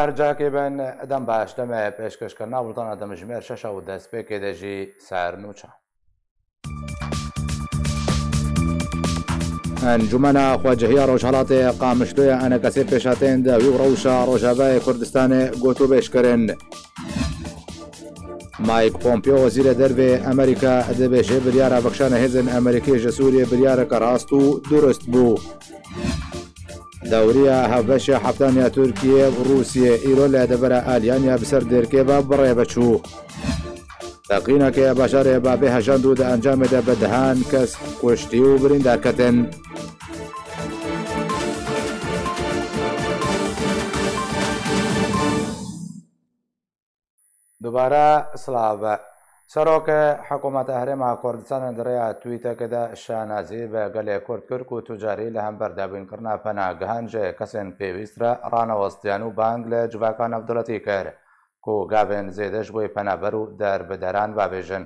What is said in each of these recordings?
هەرجاکێ بن دەم باش دەمە پێشکەشکردنا وڵتانە دەمژمێر 6 و دەستپێکێ دەژی سار نوچە. ئەنجومەنە خواجهەیە ڕۆژهەڵاتێ قامشتوویە ئەنەکەسێ پێشاتێن داوی و ڕەوشە ڕۆژاوای کوردستانê گوتو بێشکردن. مایک پۆمپیۆ وەزیرە دەربێ ئەمریکا دەبێژێ بریارە بەخشانە هێزن ئەمریکی ژە سووریە بریارەکە ڕاست و دروست بوو. دەوریە هەڤەشە حەفتانیا تورکیە رووسیە ئیرۆ لە دەبەرە ئالیانیا بسەر دێرکێ بە بڕێ بەچوو. تەقینەکە بەشارێ بابێ هەژاند و دە ئەنجامێدا بە دەهان کەس کوشتی و بریندارکەتن. دووبارە سڵاوە. سەرۆکە حکوومەتە هەرێما کوردستانە دڕێیا تویتەکەدا شانازی بە گەلێ کورد کرد و توجاری لە هەم بەردابوونکردنا پەناگەهان ژێ کەسێن پێویسترە ڕانەوەستیان و بانگ لە جوواکان نەفدوڵەتی کرد و گاوێن زێدەش بۆی پەنابەر و دەربدەران بابێژن.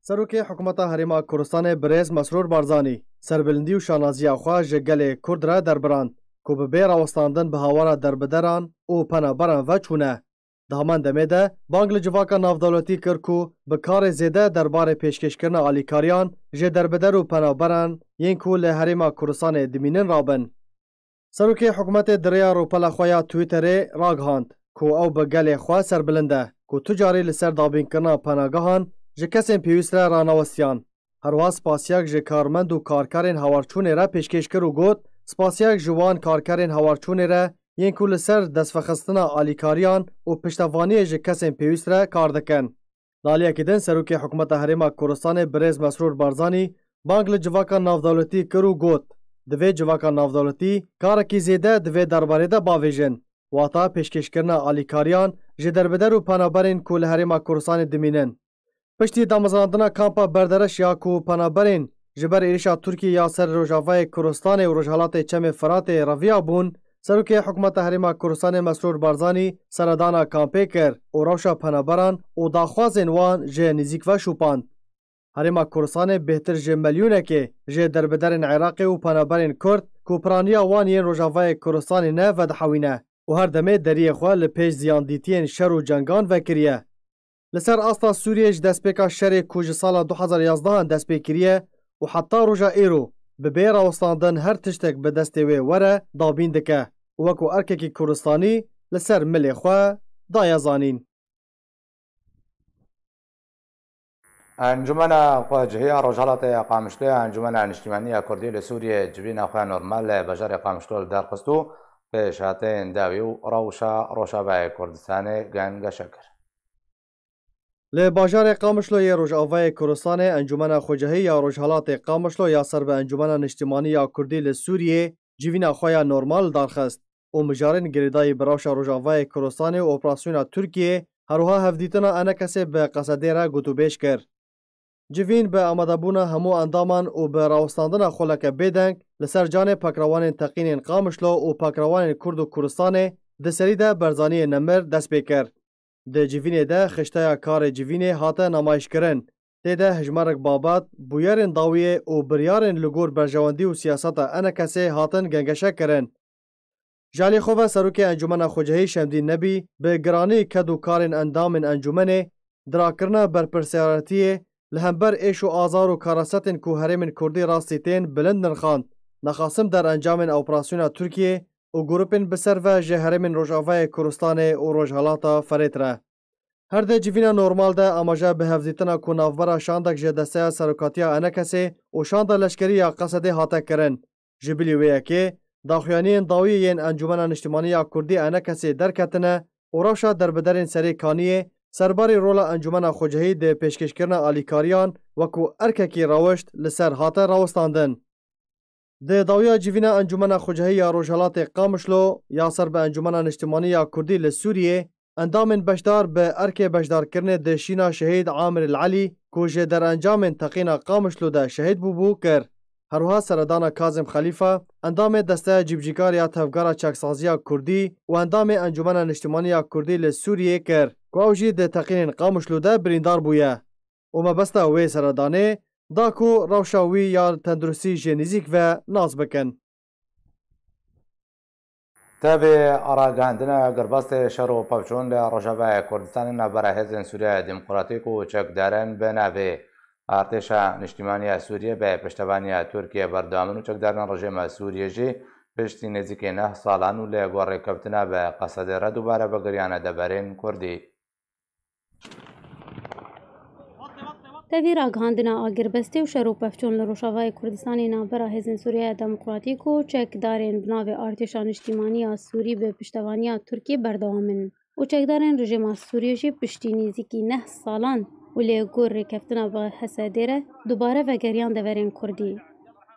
سەرۆکێ حکوومەتە هەرێما کوردستانê Birêz Mesrûr Barzanî سەربلندی و şanaziya xwe ji gelê Kurd re derbiran ku bi bê rawestandin bi hawara derbideran û penaberan ve çûne. Di heman demê de bang li civaka navdewletî kir ku bi karê zêde derbarê pêşkêşkirina alîkariyan ji derbider û penaberan yên ku li Herêma Kurdistanê dimînin rabin. Serokê hikûmetê di rêya ropela xwe ya Twitterê ragihand ku ew bi gelê xwe serbilind e ku tu carî li ser dabînkirina penagehan ji kesên pêwîst re ranewestiyan. Herwiha spasiyek ji karmend û karkerên hawarçûnê re pêşkêş kir û got spasiyek ji wan karkerên hawarçûnê re yên ku li ser destfexistina alîkariyan û piştevaniyê ji kesên pêwîst re kar dikin. Li aliyekê din Serokê Hikûmeta Herêma Kurdistanê Birêz Mesrûr Barzanî bang li civaka navdewletî kir û got divê civaka navdewletî karekî zêde divê derbarê de bavêjin wata pêşkêşkirina alîkariyan ji derbider û penaberên ku li Herêma Kurdistanê dimînin. Piştî damezrandina kampa berdereş ya ku penaberên ji ber êrişa Tirkiyê ya ser Rojavayê Kurdistanê û Rojhilatê Çemê Firatê reviya bûn, Serokê Hikûmeta Herêma Kurdistanê Mesrûr Barzanî seredana kampê kir û rewşa penaberan û daxwazên wan ji nîzik ve şûpand. Herêma Kurdistanê bêhtir ji milyûnekê ji derbiderên Iraqê û penaberên Kurd ku piraniya wan yên Rojavayê Kurdistanê ne vedihewîne û her demê deriyê xwe li pêş ziyandîtiyên şer û cengan vekiriye. Li ser asta Sûriyê ji destpêka şerê ku ji sala 2011 destpê kiriye û heta roja êro bi bê rawestandin her tiştek bi destê wê were dabîn dike û wekû erkekî Kurdistanî li ser milê xwe daye zanîn. ئەنجومەنە خواجهەیە ڕۆژهەڵاتێ قامشتوویە ئەنجومەنە نیشتیمانیە کوردی لە سووریە جبینە خۆیان نۆرمال لە بەژارێ قامشتۆ دەرخست و پێشهاتێن داوی و ڕەوشە ڕۆژاوای کوردستانê گەنگەشە کرد. Li bajarê Qamişloyê Rojavayê Kurdistanê Encûmena Xwecehî ya Rojhilatê Qamişlo ya ser bi Encûmena Niştimanî ya Kurdî li Sûriyê civîna xwe ya normal darxist û mijarên girêdayî bi rewşa Rojavayê Kurdistanê û operasyona Tirkiyê herwiha hevdîtina enekesê bi qesedê re gotûbêj kir. Civîn bi amadebûna hemû endaman û bi rawestandina xweleke bêdeng li ser canê pekrawanên teqînên Qamişlo û pekrawanên Kurd û Kurdistanê di serî de berzaniyê nemir dest pê kir. Di civînê de xişteya karê civînê hate namayişkirin. Tê de hejmarek babat, bûyerên dawiyê û biryarên li gor berjewendî û siyaseta enekesê hatin gengeşe kirin. Ji alî xwe ve Serokê Encûmena Xwecehî Şemdîn Nebî bi giranî ked û karên endamên encûmenê dirakirina berpirsyariyetiyê li hember êş û azar û karasetên ku herêmên Kurdî rastî tên bilind nirxand, nexasim derencamên operasyona Tirkiyê û grupên bi ser ve ji herêmên Rojavayê Kurdistanê û Rojhilata Ferêt re. Her de civîna normal de amaje bi hevdîtina ku navbera şandek ji desteya serokatiya enekesê û şanda leşkerî ya Qesedê hate kirin. Ji bilî wê yekê, daxuyaniyên dawî yên Encûmena Niştimanî ya Kurdî enekesê derketine û rewşa derbiderên serê kaniyê serbarê rola Encûmena Xwecehî di pêşkêşkirina alîkariyan wekû erkekî rewişt li ser hate rawestandin. Di dawiya civîna Encûmena Xwecehî ya Rojhilatê Qamişlo ya ser bi Encûmena Niştimanî ya Kurdî li Sûriyê endamên beşdar bi erkê beşdarkirinê di şîna şehîd Amir el Elî ku ji derencamên teqîna Qamişlo de şehîd bûbû kir. Herwiha seredana Kazim Xelîfa endamê desteya cîbcîkar ya tevgera çeksaziya Kurdî û endamê Encûmena Niştimanî ya Kurdî li Sûriyê kir ku ew jî di teqînên Qamişlo de birîndar bûye. û mebesta wê seredanê da ku rewşa wî ya tenduristî ji nîzik ve nas bikin. تابع أراغاندنا قربست شرو بابشون لرجباء كردستان نبرا هزن سوريا ديمقراطيك و چكدارن بنابي ارتشا نشتیمانی سوریه به پشتیبانی ترکیه بردامن و چکدارن رژیم سوریه جی پشتی نزدیک 9 سالان و لگوری کفتنا به قصد را دوباره بگریانه دبرین کردی. تغییر آگاهاندنا آگربسته و شروع پفچون لروشاوای کردستانی نابرا هزن سوریه دموکراتیک و چکدارن بناو ارتشا نشتیمانی سوری به پشتیبانی ترکیه بردامن و چکدارن رژیم سوریه جی پشتی نزدیک 9 سالان و لگور کفتنا به حسادیره دوباره وگریان دورین کردی.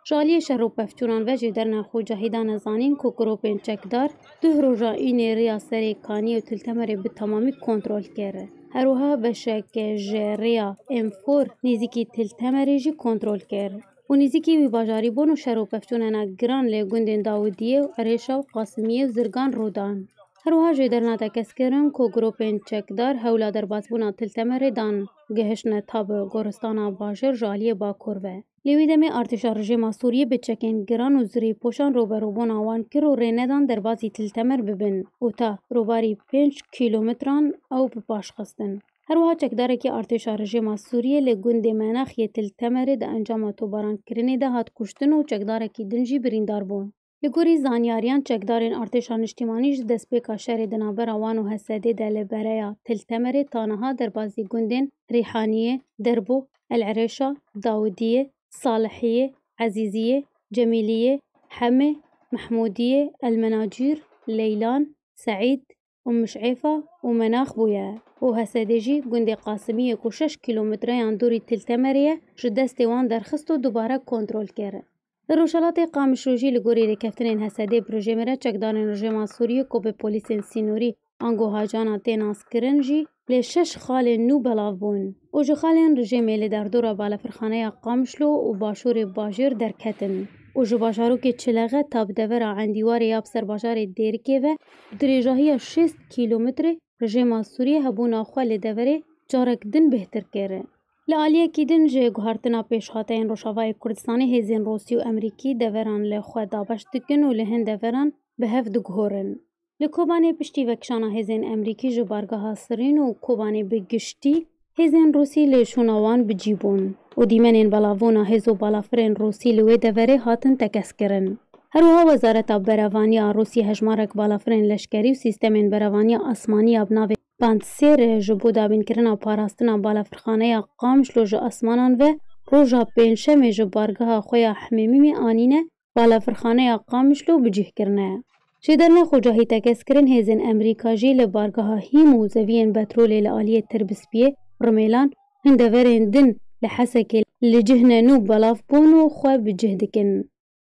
شالی شروع پفچونان و جدرن خو جاهدان زانین که گروپین چکدار دو روزا این ریاسری کانی و تلتمری به تمامی کنترل کرده. هروها بشک جریا M4 نزدیکی تلتمری جی کنترل کرده. و نزدیکی وی باجاری بون و شروع پفچونان گران لگوندین داودیه و عریشا و قاسمیه و زرگان رودان. هروها جدرنا تکس کرن که گروپین چکدار هولا در بازبونا تلتمری دان گهشن تاب گورستانا باجر جالی باکوروه. لیویدمی ارتشا رژیم سوریه به چکین گران و زری پوشان روبروبون آوان کر و ریندان در بازی تلتمر ببن و تا روباری 5 کیلومتران او بپاش خستن. هروها چکداره که ارتشا رژیم سوریه لگوند مناخی تلتمر ده انجام توباران کرنی ده هات کشتن و چکداره که دنجی بریندار بون. لگوری زانیاریان چکدارین ارتشا نشتیمانیش دست پیکا شهر دنابر آوان و حسده ده لبرایا تلتمر تانها در بازی گوندین ریحانیه، دربو، العریشا، داودیه، صالحية، عزيزية، جميلية، حمي، محمودية، المناجير، ليلان، سعيد، ومشعيفة ومناخ بويا وهسادجي گوندي قاسمية كو 6 كيلومتريان دوري تلتمرية جدستي وان درخستو دوباره كنترول كره. روشالات قامشروجي لگوری رکفتنین هساده پروژه چکدارن رژیم سوریه کو به پلیسین سینوری انگو هاجانا تیناس کرن جی لی 6 خال نو بلاو بون. او جو خالین رژیم لی در دورا بالافرخانه قامشلو و باشور باجر درکتن. او جو باجارو که چلغه تاب دورا عندیوار یاب سر باجار دیرکه و دریجاهی 6 کیلومتر رژیم سوریه هبونا خوال دوره جارک دن بهتر کره. لعالیه کی دن جه گوهرتنا پیش هاتین روشاوای کردستانی هزین روسی و امریکی دوران لخوا دابش دکن و لهن دوران به هف دگهورن. لکوبانی پشتی وکشانا هزین امریکی جو بارگاه سرین و کوبانی بگشتی هزین روسی لشوناوان بجیبون و دیمنین بلاوونا هزو بالافرین روسی لوی دوره هاتن تکس کرن. هروها وزارت بروانی روسی هجمارک بالافرین لشکری و سیستمین بروانی آسمانی ابناوی باند سیر جبو دابین کرنا پاراستنا بالافرخانه قامشلو جو اسمانان و روژا پینشم جو بارگاه خویا حمیمی آنینه بالافرخانه قامشلو بجیه کرنه. شدرن خوجاهی تکس کرن هزین امریکا جی لبارگاه هیم و زوین بترولی لعالیه تربسپیه رمیلان هندورین دن لحسک لجهن نو بلاف بونو خواه بجه دکن.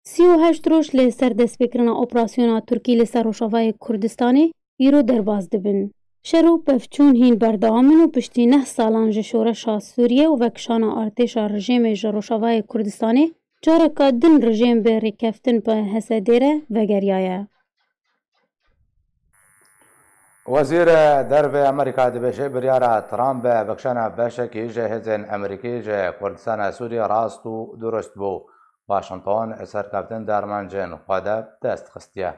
38 روش لسر دست بکرنا اپراسیونا ترکی لسر روشاوای کردستانی ایرو درباز دبن. شروع پفچون هین بردامن و پشتی 9 سالان جشورشا سوریه و وکشانا ارتشا رژیم جروشاوای کردستانی جارکا دن رژیم به رکفتن به حسادیره وگریایه. وزیر درب امریکا دبشه بریارا ترامپ بکشانا بشکی جهزن امریکی جه کردستان سوریه راست و درست بو. واشنطن سرکفتن درمانجن خواده دست خستیه.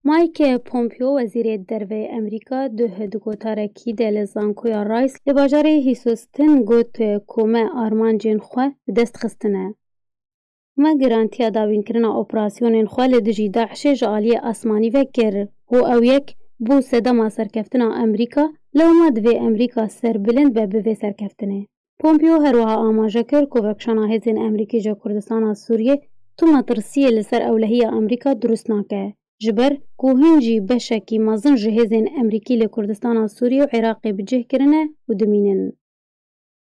مایک پومپیو وزیر دربه امریکا دو هدگوتارکی دل زانکویا رایس لباجاره هیسوستن گوت کومه آرمانجین خواه دست خستنه. ما گرانتیا داوین کرنا اپراسیونین خواه لدجی داعش جالی آسمانی وکر و او یک بو سدما سرکفتنا امریکا لو ما دوی امریکا سر بلند به سرکفتنه. پومپیو هروها آماجه کر که وکشانا هزین امریکی جا کردستان سوریه تو مطرسیه لسر اولهی امریکا درست ناکه. جبر کوهنجی بشکی مازن جهزین امریکی لکردستان سوریه و عراق بجه کرنه و دمینن.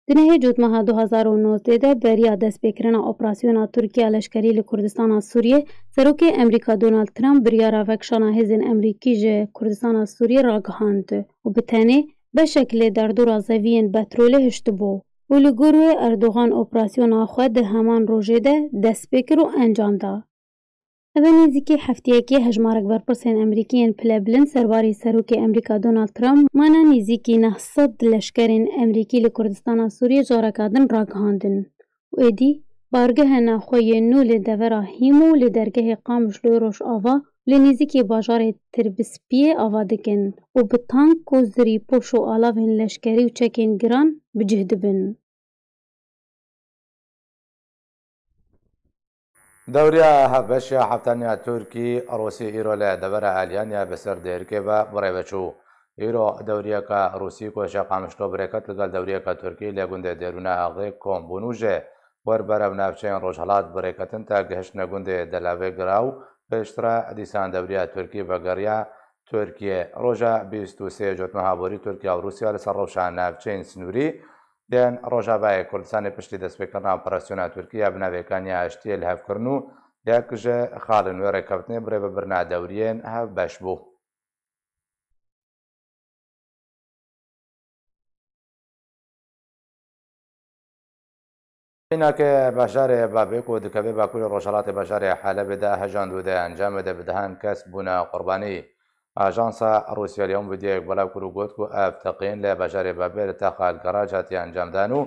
دنه جوت ماه 2019 ده بریا دست بکرنا اپراسیونا ترکیه لشکری لکردستان سوریه سروک امریکا دونالد ترامپ بریارا وکشانا هزین امریکی جه کردستان سوریه را گهاند و بتنه بشکل در دور زوین بتروله هشت بو. و لگروه اردوغان اپراسیونا خود همان روژه ده دست بکر و انجام ده. اوه نزیکی هفتیه که هجمارک برپرسین امریکیین پلبلن سرباری سروک امریکا دونالد ترامپ مانا نزیکی 900 لشکرین امریکی لکردستان سوریه جارکادن را گهاندن. و ایدی بارگه ناخوی نو لی دورا هیمو لی درگه قامشلوی روژاوا لی نزیکی باجار تربسپیه آوا دکن و به تانک و زری پوش و آلاوین لشکری و چکین گران بجهد بن. دوريا هبشيا حفتانيا تركي روسي إيرو لا دبرا أليانيا بسر ديركيبا بريبشو إيرو دوريا كا روسي كوشا قامشلو بريكت لقال دوريا كا تركي لقند ديرونا أغي كوم بونوجه وربرا بنافشين روجهلات بريكتن تا قهشنا قند دلاوي قراو باشترا ديسان دوريا تركي بقريا تركيا روجا 23 جوت مهابوري تركيا وروسيا لسر روشان نافشين سنوري دێن ڕۆژاوای کوردستانی پشتی دەستپێکردنا ئۆپەراسیۆنا تورکیا بناوێکانی ئاشتیە لە هەفکردن و یاکژە خاڵن وێڕێکەوتنێ برێ بە برنا دەوریێن هەف بەش بوو. ایناکە بەژارێ بابێک و دکەبێ باکووری ڕۆژهەڵاتی بەژارێ حەلەبێدا هەژاندوودە ئەنجامەدە بدەهان کەس بوونە قوربانی. ئاژانسا رووسیا لەوم ڤیدیۆیەک بەڵاو کرد و گوت و ئەفتەقین لە بەژارێ بابێ لە تا خالگەڕاج هاتی ئەنجامدان و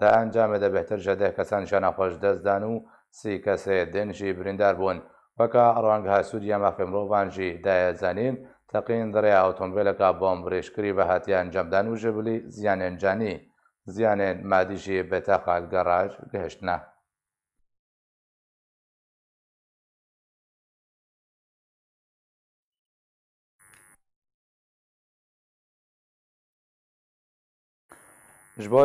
دا ئەنجامەدە بهتر ژەدە کەسان نیشانە خۆش دەستدان و 30 کەسێ دێنشی بریندار بوون. وەکە ڕوانگەها سووریا مافێ مرۆڤانژی دایەزانین تەقین دەڕێ ئۆتۆمبیلەکە بۆم برێشکری بە هاتی ئەنجامدان و ژەبلی زیانێنجانی زیانێن مادیژی بە تا خالگەڕاج گەهشتنە. ji bo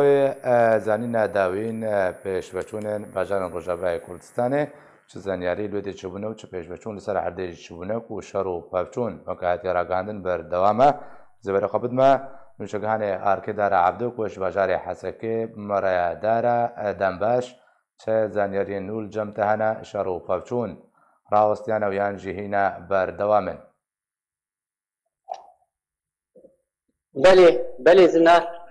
zanîna dawîn pêşveçûnên bajarên Rojavayê Kurdistanê çi zenyarî lûdê çibûne û çi pêşveçûn li ser herdê jî çibûne û şer û pevçûn weke hatiye ragihandin berdewam e. Zêverê xwe bidime nûçegihanê Arkêdara Ebdê ku ji bajarê Hesekê Mereyadara Dembeş çi zenyariyên nû li cem te hene şer û pevçûn rawestiyana wiyan jî hîne berdewam in. Belê zinar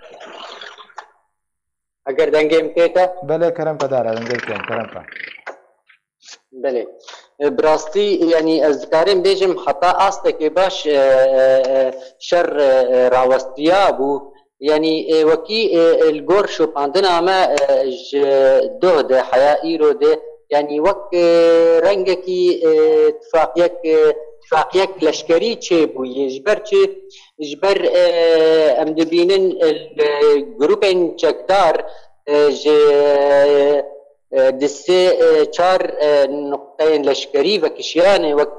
اگر دنگیم کێتە بەلێ کەرەم کەدارە دەنگێکم کەرەم کە بەێ براستی ینی ez dikarim bêjim heta astekê baş şer rawestiya bû yanî wekî li gor şopandina me ji doh de heya îro de yanî wek rengekî tifaqiyek leşkerî çêbûyê ji ber çi ji ber em dibînin grûpên çekdar ji distê 4 nuqteyên leşkerî vekişiyanê wek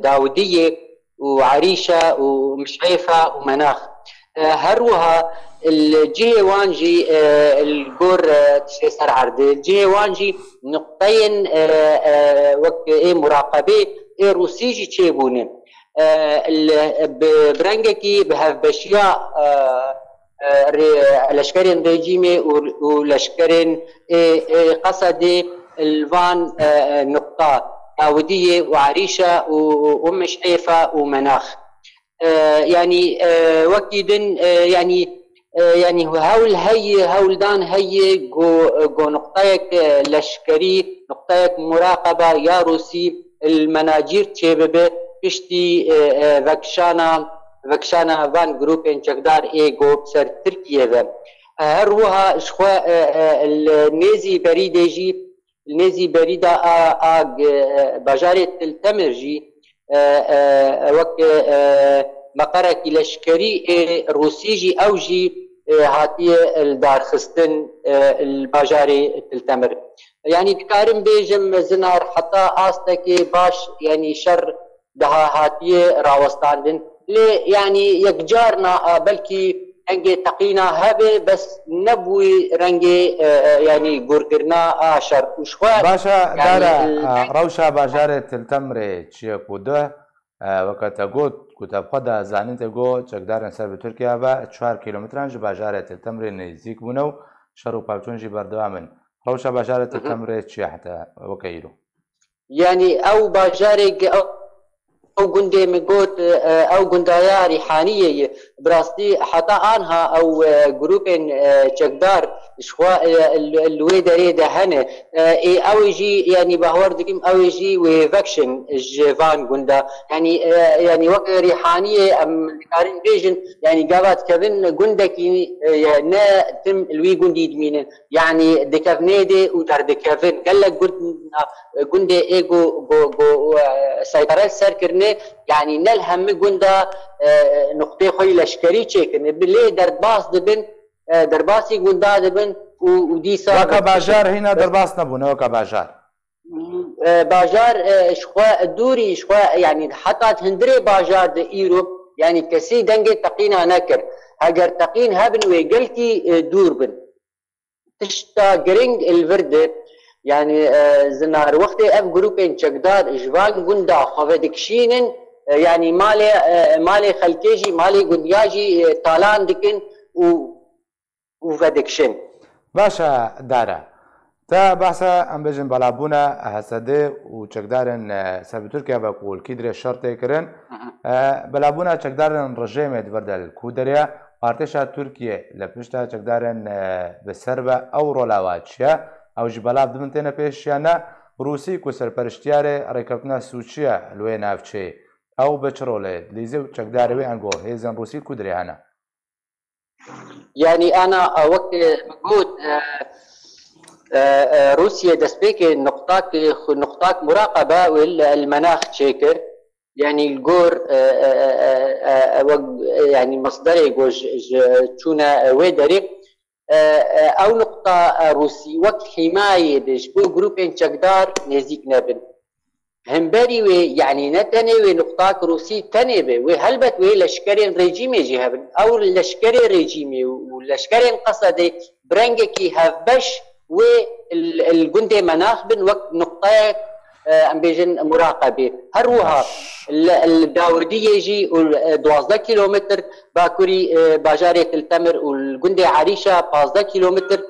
Dawidiyê û Erîşa û Mişeyfa û Menax her wiha cihê wan jî li gor tiştê ser erdê cihê wan jî nuqteyên wek ê muraqebê ê Rûsî jî çêbûne bi rengekî bi hevbeşiya leşkerên rejîmê û leşkerên Qesedê li van nuqta Dawidiyê û Erîşa û Mişeyfa û Menax yanî wekî din yanî hewl heye hewldan heye got nuqteyek leşkerî nuqteyek muraqeba ya Rûsî li menacîr çêbibe piştî vekişana van grûpên çekdar ê got ser Tirkiye ve her wiha ji xwe nêzî berî de jî nêzî berî da bajarê Tiltemirê jî wek meqerekî leşkerî ê Rûsî jî ew jî hatiye li darxistin li bajarê Tiltemirê. Yani dikarim bêjim zinar heta astekê baş yanî şer daha hatiye rawestandin lê yanî yekcarna belkî rengê teqîna hebe bes nebûyî rengê yanî gûrkirina a şer û ji xwe başa dara rewşa bajarê Tiltemirê çiye ku de weke te got ku te xwe de zanîn te got çekdarên ser bi Tirkiya ve 4 kîlometran ji bajarê Tiltemirê nêzik bûne û şer û pevçûn jî berdewam in. Rewşa bajarê Tiltemirê çiye heta weke îro? Yani ew bajarek ew gundê min got ew gundaya rîhaniyê ye براستي حتى آنها أو جروبين چكدار شخوا الوي داري دهنه أو يجي يعني بهور دكيم أو يجي وفاكشن جيفان جوندا يعني وقت ريحانية أم كارين بيجن يعني جابت كفن جوندا كي نا تم الوي جوندي دمين يعني دكافنيدي وتر دكافن قال لك جوندا إيجو جو سيطرة سركرني يعني نلهم جوندا نقطة خوي لشكري تشيكن بالله درباس دبن درباسي جوندا دبن وديسا وكا باجار هنا درباس نبون وكا باجار باجار شخوا الدوري شخوا يعني حتى هندري باجار د ايروب يعني كسي دنجي تقينا نكر اگر تقين هبن ويقلكي دور بن تشتا جرينج الفرد يعني زنار وقت اف جروبين چكدار جوان جوندا خوادكشينن يعني مالي خلكيجي مالي جوندياجي تالان دكن وفادكشن باشا دارا تا بحثا ام بجن بلابونا هسده و چکدارن سر ترکیه بقول کیدر شرط کرن بلابونا چکدارن رژیم دوردل کودریا ارتشا ترکیه لپشتا چکدارن بسربه او رولاواتشیا او جبلاب دمنتنا پیشیانا روسی کو سرپرشتیار ریکوتنا سوچیا لوی نافچه او بچروله لیزه و چکداروی انگو هیزن روسی کودری هانا يعني أنا وقت مجهود روسيا دسبيك نقطات مراقبة والمناخ تشيكر يعني الجور يعني مصدري جوج تشونا ويدري أو نقطة روسي وقت حماية دش بو جروبين چكدار نزيك نبن همبري وي يعني نتني نقطة روسي تنبه وهلبت وي لشكرين ريجيمي جهبن او لشكري ريجيمي ولشكرين قصدي برنجكي هفبش والجندي مناخ بن وقت نقطة ام بيجن مراقبة هروها الداوردية يجي 12 كيلومتر باكوري باجارة التمر والجندي عريشة 15 كيلومتر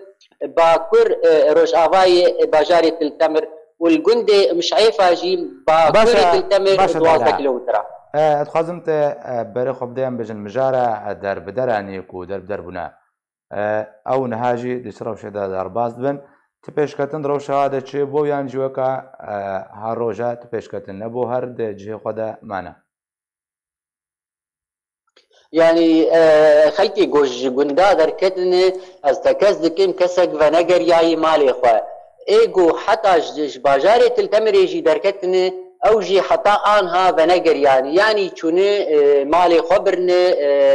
باكور روجافاي باجارة التمر والجندي مش عيفا جي باكوري التمر 12 كيلومتر اتخازمت بري خبديان بجن مجارة در بدرانيك ودر بدربنا او نهاجي دشرو شدا درباز بن تپیشکتن روشه هاده چه بو یان جوکا هر روزه تپیشکتن نبو هر ده جه خدا مانا يعني خلتي جوج جندا دركتني از تكز دكين كسك ونجر ياي مالي خوا ايجو حتى باجاري تلتمريجي دركتني او جي حتى انها ونجر يعني چونه مالي خبرني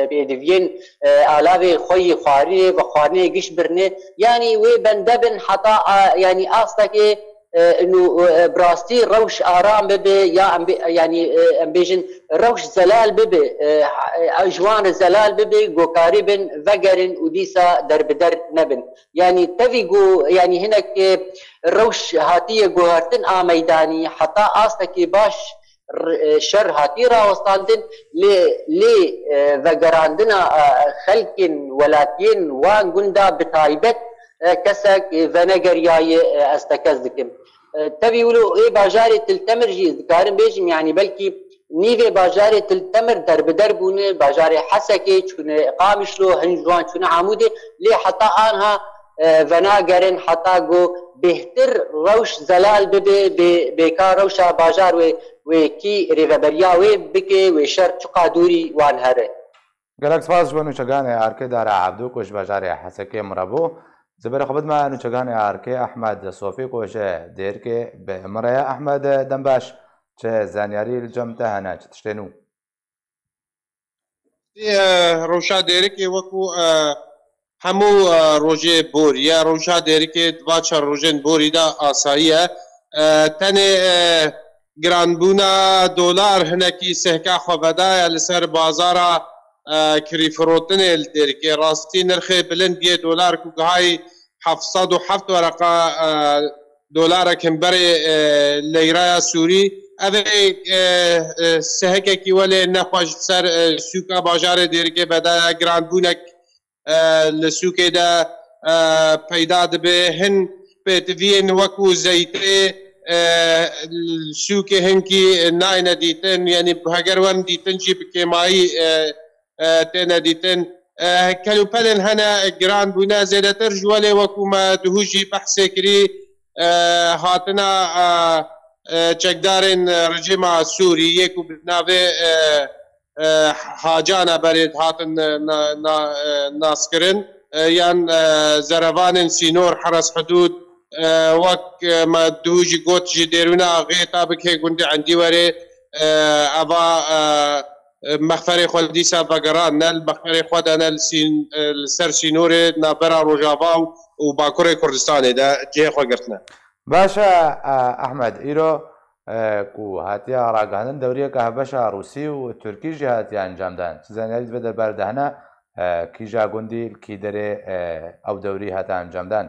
بيدفين علاوه خوي خواري وخوارني گش برني يعني وي بندبن حتى يعني اصلك انه براستي روش ارام ببي يا يعني امبيجن روش زلال ببي اجوان زلال ببي غوكاري بن فجرن وديسا دربدر نبن يعني تفيغو يعني هناك روش هاتيه غوارتن ميداني حتى اصلك باش شر هاتيرا وستاندن لي فجراندنا خلقن ولاتين وان غندا بتايبت كسك فنجر ياي استكزدكم تبي يقولوا ايه باجاري تلتمر جي ذكارن بيجم يعني بلكي نيفي باجاري تلتمر درب دربونه باجاري حسكي شون قامشلو هنجوان شون عمودي لي حتى انها فناجرن حتى جو بهتر روش زلال ببي بكار روشا باجار وكي ريفابريا وبكي وشر قادوري وانهره قالك سپاس بنو چگانه ارکه داره عبدو کوش باجاری حسکه مربو زبر خبد ما نو چگانه ارکه احمد صوفی کوش دیر که به مریا احمد دنباش چه زانیاری الجمته هنا چه تشتنو روشا دیر که وکو همو روژه بوری یا روشا دیر که دوا چار روژن بوری دا آساییه تنه گرانبونا دولار هنکی سهکا خوابده لسر بازارا کری فروتن الدیر که راستی نرخ بلند یه دلار که های 707 ورقه دلار کم بر لیره سوری اوه سهکه کی ولی نخواش سر سوکا باجار دیر که بده گراند بونک لسوکه ده پیدا به هن به توین وکو زیته سوکه هنکی ناینه دیتن یعنی هگر ون دیتن چی بکیمایی تێنە دیتن کەلوپەلن هەنە گران بوونە زێدەتر ژوەلێ وەکومە دوهوژی بەحسێکری هاتنە چەکدارên rejîma Sûriyê ku navê Hacana Berêd hatin naskirin yan zerevanên sînor heres hudûd wek me dû jî got ji dêrûna Ghêta bikê gundê endî werê eva mexferê xwe dîsa vegeran ne li mexferê xwe de ne li ser sînorê navbera Rojava û Bakurê Kurdistanê de cihê xwe girtine. باشە ئەحمەد ئیرۆ و هاتیە ڕاگەاندن دەوریەکە هەبەشە ڕووسی و تورکیژی هاتیە ئەنجامدان چ زانیاریت بە دەرباردەهەنە کیژا گوندی کی دەرێ ئەو دەوری هاتە ئەنجامدان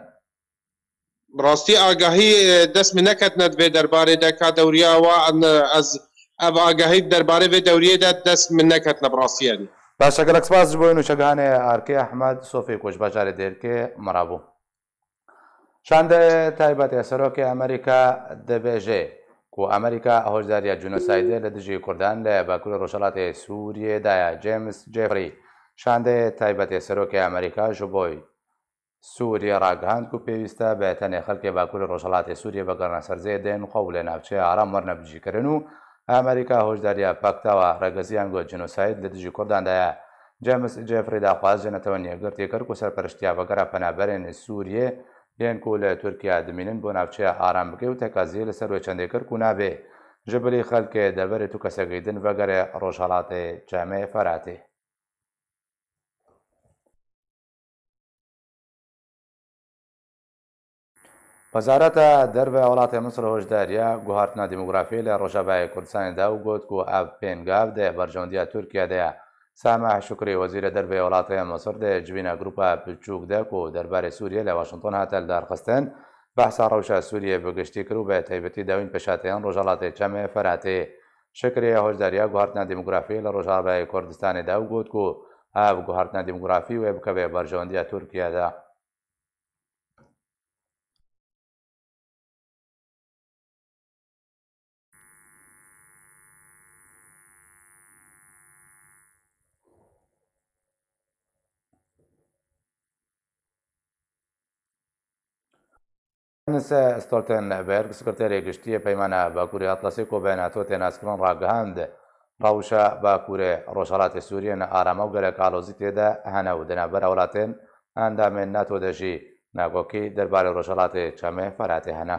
ڕاستی ئاگاهی دەست من نەکەتنە بێ دەربارەی دەکا دەوریاوە ئەز ئەv ئاگاهی دەربارەی بێ دەوریەدا دەست من نەکەتنە بڕاستیانی باشە گەلک سپاس بۆی نوشەگانێ ئارکێ ئەحمەد سۆفی کۆش باژارێ دێرکێ مەرابوو شاندە تایبەتە سەرۆکی ئەمریکا دەبێژێ و ئەمریکا هۆشداریە جونۆسایدێ لە دژی کوردان لە باکووری ڕۆژهەڵاتی سووریێدایە جێمس جێفری شاندەیە تایبەتە سەرۆکی ئەمریکا ژ بۆی سووریە ڕاگەاند و پێویستە بە تەنێ خەڵکی باکووری ڕۆژهەڵاتی سووریە بەگەڕنە سەرجێ دێن خەو لە ناوچەی ئارام وەرنەبژیکردن و ئەمریکا هۆشداریە پاکتاوە ڕێگەزیان گۆ جنۆساید لە دژی کورداندایە جێمس جێفری داخواست ژێنەتەوە نیەگرتی کرد و سەرپەرشتیا بەگەرە پەنابەرێن سووریێ یان کو لە تورکیا دمینن بۆ ناوچەیە ئارام بکەی و تەکازیە لەسەر وێ چەندێک کرد و نابێ ژبلی خەلکێ دەبەرێت و کەسەگەیدن بەگەرێ ڕۆژهەڵاتی جامێ فەراتێ وەزارەتە دەربە وڵاتی مسر هۆشداریە گوهارتنە دیموگرافی لە ڕۆژەبای کوردستانیدا و گوت و ئاv پێنگاو دێ بەرژەوندیە تورکیادەیە سامح شکری وەزیرە دەربەی وڵاتەیە مەسر دێ جوینە گروپە پلچوک دەک و دەربارەی سووریە لە واشنگتن هاتە دارخستن بەحسا ڕەوشە سووریە بەگشتی کرد و بە تایبەتی داوین پێشاتیان ڕۆژهەڵاتی چەمێ فەراتێ شکری هۆشداریە گوهارتنە دیموگرافی لە ڕۆژاوای کوردستانیدا و گوت و ئاv گوهارتنە دیموگرافی وێ بکە بێ بەرژەوەندیە تورکیادا ستۆلتنبەرگ سکرتێری گشتیە پەیمانە باکووری ئەتڵەسی کۆ بە ناتۆ تێناسکردن ڕاگەهاند ڕەوشە باکوورێ ڕۆژهەڵاتی سووریە نە ئارامە و گەلە کاڵۆزی تێدا هەنە و دەنابەر وڵاتێن ئەندامێن ناتۆ دەژی ناگۆکی دەربارەی ڕۆژهەڵاتی چەمێ فەراتێ هەنا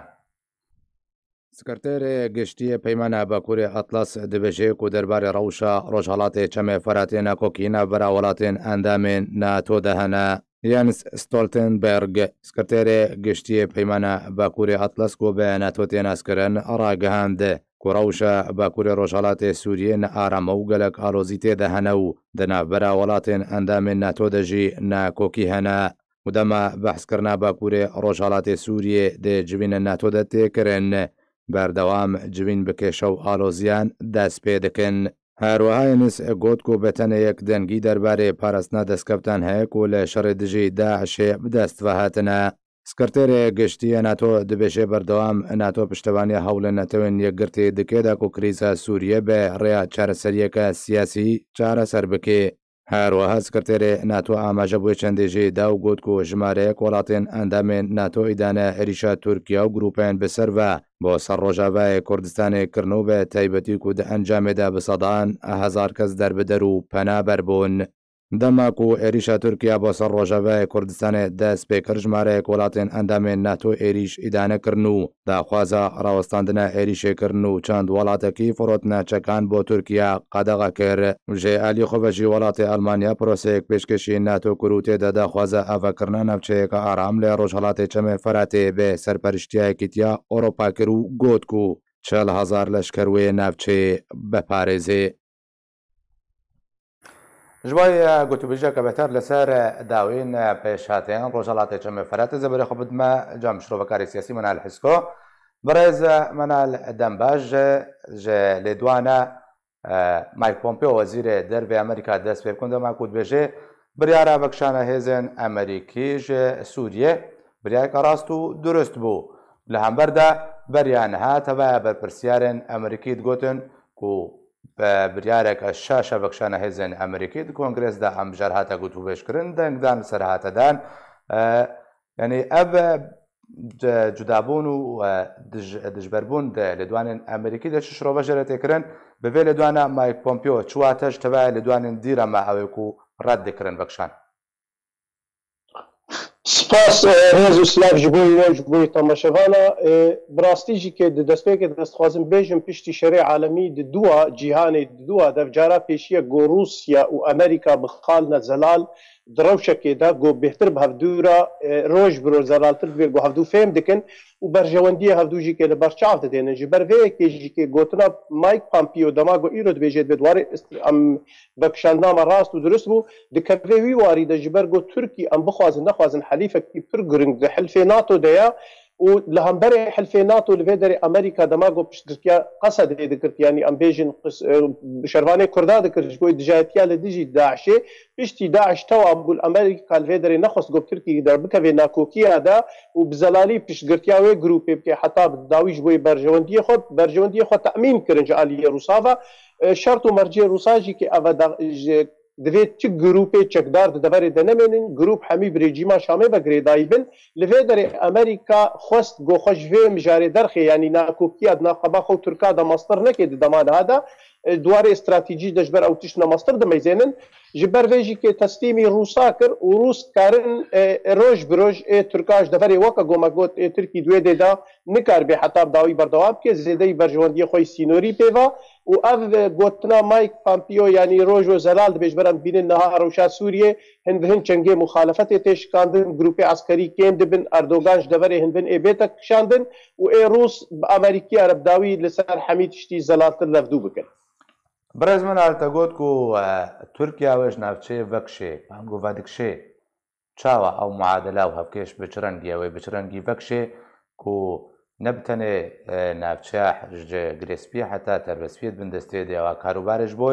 سکرتێری گشتیە پەیمانە باکووری ئەتڵەس دەبێژەیەک و دەربارەی ڕەوشە ڕۆژهەڵاتی چەمێ فەراتێ ناکۆکی نابەرا وڵاتێن ئەندامێن ناتۆ دەهەنا یانس ستۆلتنبەرگ سکرتێری گشتیە پەیمانە باکووری ئەتڵەس کۆ بە ناتۆ تێناسکردن ڕاگەهاند کوڕەوشە باکووری ڕۆژهەڵاتی سووریە نە ئارامە و گەلک ئالۆزی تێدا هەنە و دەنابەرا وڵاتێن ئەندامێن ناتۆ دەژی ناکۆکی هەنا و دەما بەحسکردنا باکووری ڕۆژهەڵاتی سووریێ دێ جوینە ناتۆ دە تێکردن بەردەوام جوین بکێشە و ئالۆزیان دەست پێ دەکەن هەروەهایەنس گۆت و بەتەنە یەک دەنگی دەربارەی پاراستنا دەستکەوتان هەیە و لە شەڕی دژی داعشێ بدەستوە هاتنە سکرتێرێ گشتیە ناتۆ دەبێژێ بەردەوام ناتۆ پشتەوانی هەوڵە نەتەوێن یەکگرتی دکێدا و کریزە سووریە بە ڕێیا چارەسەریەکە سیاسی چارەسەر بکێ هەروەها سکرتێرێ ناتۆ ئاماژە بۆی چەندێژەی دا و گوت و ژمارەیەک وڵاتێن ئەندامێن ناتۆ ئیدانە عێریشە تورکیا و گروپیان بەسەرە بۆ سەر ڕۆژاوای کوردستانی کردنەوە بە تایبەتی و دە ئەنجامێدا بەسەدان هەزار کەس دەربدەر و پەنابەر بوون دەماک و عێریشە تورکیا بۆ سەر ڕۆژاوای کوردستانی دەست پێکرد ژمارەیەک وڵاتێن ئەندامێن ناتۆ عێریش ئیدانەکردن و داخوازە ڕاوەستاندنە عێریشێکردن و چەند وڵاتێکی فڕۆتناچەکان بۆ تورکیا قەدەغە کرد ژێ ئالی خۆبەژی وڵاتی ئەلمانیا پرۆسەیەک پێشکەشی ناتۆ کرد و تێدا داخوازە ئاڤەکردنە ناوچەیەکە ئارام لە ڕۆژهەڵاتی چەمێ فەراتێ بێ سەرپەرشتیایەکی تیا ئۆڕۆپا کرد و گوت و 40,000 لەشکەروێ ناوچێ بەپارێزێ ژوای گوتوبژەکە بەتەر لەسەر داوین پێشهاتیان ڕۆژهەڵاتی چەمێ فەراتێ زەبەرە خۆ بدمە جام شرۆڤەکاری سیاسی منال حسکۆ بەڕێز منال دەمباش لێدوانە مایک پۆمپیۆ وەزیرێ دەربێ ئەمریکا دەست پێ بکەن دەما کووت بێژێ بریارە بەکشانە هێزن ئەمریکیش سووریێ بریایکە ڕاست و درست بوو لە هەمبەردا بەریان هاتەوە بەرپرسیارن ئەمریکی دگوتن و بە بریارێکە شاشە بەکشانە هێزن ئەمریکی کۆنگرسدا ئەم بژار هاتە گوت و بێشکردن دەنگدان سەرهاتەدان ینی ئەب جودابوون و دژبەربوون لە دوانین ئەمریکی دەچ شڕۆبەژێرە تێکردن بەبێ لە دوانە مایک پۆمپیۆ چواتەش تەبای لە دوانین دیرەمە ئەوێک و ڕەت دەکردن بەکشان. سپاس ڕێز و سلااف ji بۆی وە ji بۆی تەماشەوانە بڕاستیژی کێ دەستپێکێ دەستخوازم بێژم پشتی شەرێ عالەمی دووە جیهانێ دووە دەفجارا پێشیە گۆ رووسیا و ئەمریکا بخالنە زەلال درەوشەکێدا گۆ بێتر بە هەفتوورە ڕۆژ برۆ زەلالتر بێ گۆ هەفتوو فێم دکن و بەرژەوەندیە هەفتووژی کێ لە بەرچاو دەدێنن ji ber vê yekê kê gotina Mike Pompeo dema got îro dibêjê bi dwarê em vekişandama rast û durist bû dikeve wî warî de ji ber got Tirkî em bixwazin nexwazin helîfekî pir giring di hilfê NATO de ya û li hemberê hilfê NATO li vê derê Amerîka dema got piştgirtiya qesedê dikirt yanî em bêjin şervanê Kurda dikir ji bo dijayetiya li dijî Daişê piştî Daeş tewa bû Amerîka li vê derê nexwest got Tirkî derbikeve nakokiya da û bi zelalî piştgirtiya wê grûpê bike heta bi dawî ji bo berjewendiyê xwe te'mîn kirin ji aliyê Rûsava şert û merciyê Rûsa jî kê ev divê çi grûpê çekdar di deverê de nemênin grûp hemî bi rejîma Şamê ve girêdayî bin li vê derê Amerîka xwest goxwe ji vê mijarê derxê yanî nakokiya navxeba xwe Tirka da mastir nekê di demaniha de dwarê stratîjî de ji ber ew tiştine mastir dimeyzênin ji ber vê jî kê teslîmî Rûsa kir û Rûs karin roj bi roj ê Tirka ji deverê weka goma got ê Tirkî duê dê da nikar bê heta bi dawî berdewam bike zêdeyî berjewendiyê xwe sînorî pêva û ev gotina Mike Pompeo yanî roj û zelal dibêj berem bînin niha rewşa Sûriyê hin bi hin çengê muxalefetê tê şikandin grûpê askerî kêm dibin Erdogan ji deverê hin bin ê bête kişandin û ê Rûs bi Amerîkî erebdawî li ser hemî tiştî zelaltir levdû bikin. برز من ئالتەگۆت و تورکیا وێژ ناوچەیە vekşê هەنگۆ vadikşê çawa ew muadela û hevkêş bi çi rengî wê bi çi rengî vekşê ku ne bi tenê navçeya ji girêspiyê heta terbespiyê bin destê de wa karûbarê ji bo